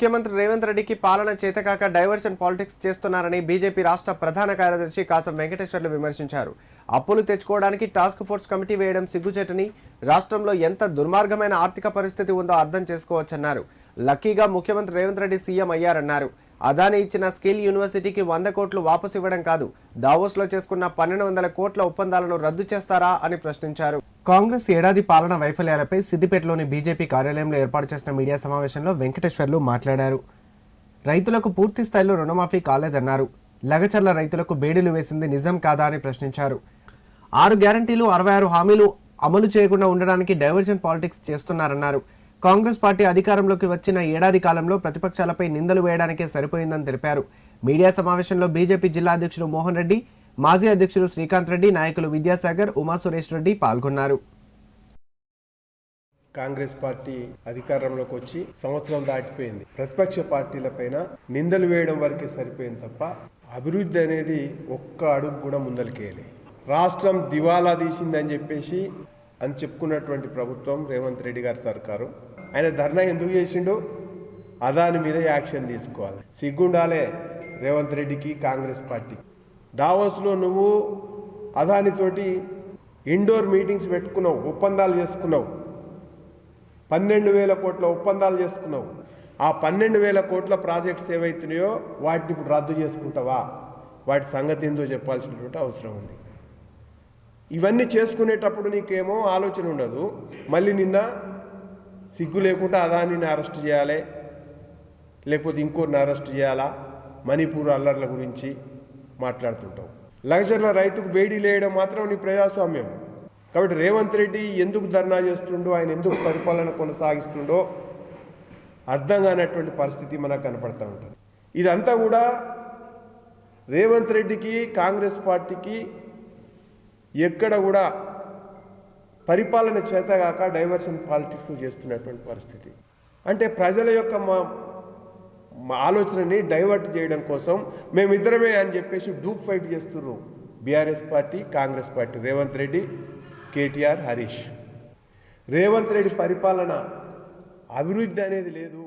ముఖ్యమంత్రి రేవంత్ రెడ్డికి పాలన చేతకాక డైవర్షన్ పాలిటిక్స్ చేస్తున్నారని బీజేపీ రాష్ట్ర ప్రధాన కార్యదర్శి కాసం వెంకటేశ్వర్లు విమర్శించారు. అప్పులు తెచ్చుకోవడానికి టాస్క్ ఫోర్స్ కమిటీ వేయడం సిగ్గుచేటని, రాష్ట్రంలో ఎంత దుర్మార్గమైన ఆర్థిక పరిస్థితి ఉందో అర్థం చేసుకోవచ్చన్నారు. లక్కీగా ముఖ్యమంత్రి రేవంత్ రెడ్డి సీఎం అయ్యారన్నారు. అదాని ఇచ్చిన స్కిల్ యూనివర్సిటీకి 100 కోట్లు వాపసు ఇవ్వడం కాదు, దావోస్లో చేసుకున్న 1200 కోట్ల ఒప్పందాలను రద్దు చేస్తారా అని ప్రశ్నించారు. కాంగ్రెస్ ఏడాది పాలన వైఫల్యాలపై సిద్దిపేటలోని బీజేపీ కార్యాలయంలో ఏర్పాటు చేసిన మీడియా సమావేశంలో వెంకటేశ్వర్లు మాట్లాడారు. రైతులకు పూర్తి స్థాయిలో రుణమాఫీ కాలేదన్నారు. లగచర్ల రైతులకు బేడీలు వేసింది నిజం కాదా అని ప్రశ్నించారు. 6 గ్యారంటీలు 66 హామీలు అమలు చేయకుండా ఉండడానికి డైవర్షన్ పాలిటిక్స్ చేస్తున్నారన్నారు. కాంగ్రెస్ పార్టీ అధికారంలోకి వచ్చిన ఏడాది కాలంలో ప్రతిపక్షాలపై నిందలు వేయడానికే సరిపోయిందని తెలిపారు. మీడియా సమావేశంలో బీజేపీ జిల్లా అధ్యక్షుడు మోహన్ రెడ్డి, మాజీ అధ్యక్షుడు శ్రీకాంత్ రెడ్డి, నాయకులు విద్యాసాగర్, ఉమా సురేష్ రెడ్డి పాల్గొన్నారు. కాంగ్రెస్ పార్టీ అధికారంలోకి వచ్చి సంవత్సరం దాటిపోయింది. ప్రతిపక్ష పార్టీలపైన నిందలు వేయడం వరకే సరిపోయింది తప్ప అభివృద్ధి అనేది ఒక్క అడుగు కూడా ముందలికేయలే. రాష్ట్రం దివాలా తీసిందని చెప్పేసి అని చెప్పుకున్నటువంటి ప్రభుత్వం రేవంత్ రెడ్డి గారి సర్కారు. ఆయన ధర్నా ఎందుకు చేసిండు? అదాని మీద యాక్షన్ తీసుకోవాలి. సిగ్గుండాలే రేవంత్ రెడ్డికి, కాంగ్రెస్ పార్టీకి. దావోస్లో నువ్వు అదానితోటి ఇండోర్ మీటింగ్స్ పెట్టుకున్నావు, ఒప్పందాలు చేసుకున్నావు, 12,000 కోట్ల ఒప్పందాలు చేసుకున్నావు. ఆ 12,000 కోట్ల ప్రాజెక్ట్స్ ఏవైతున్నాయో వాటిని ఇప్పుడు రద్దు చేసుకుంటావా? వాటి సంగతి ఏందో చెప్పాల్సినటువంటి అవసరం ఉంది. ఇవన్నీ చేసుకునేటప్పుడు నీకేమో ఆలోచన ఉండదు. మళ్ళీ నిన్న సిగ్గు లేకుండా అదానిని అరెస్ట్ చేయాలి, లేకపోతే ఇంకోరిని అరెస్ట్ చేయాలా, మణిపూర్ అల్లర్ల గురించి మాట్లాడుతుంటావు. లగచర్ల రైతుకు బేడీ లేయడం మాత్రం నీ ప్రజాస్వామ్యం. కాబట్టి రేవంత్ రెడ్డి ఎందుకు ధర్నా చేస్తుండో, ఆయన ఎందుకు పరిపాలన కొనసాగిస్తుండో అర్థం కానటువంటి పరిస్థితి మనకు కనపడతా ఉంటుంది. ఇదంతా కూడా రేవంత్ రెడ్డికి, కాంగ్రెస్ పార్టీకి ఎక్కడ కూడా పరిపాలన చేతగాక డైవర్షన్ పాలిటిక్స్ చేస్తున్నటువంటి పరిస్థితి. అంటే ప్రజల యొక్క ఆలోచనని డైవర్ట్ చేయడం కోసం మేమిద్దరమే అని చెప్పేసి డూప్ ఫైట్ చేస్తున్నారు BRS party, Congress party. Revanth Reddy, KTR, Harish. Revanth Reddy పరిపాలన అభివృద్ధి అనేది లేదు.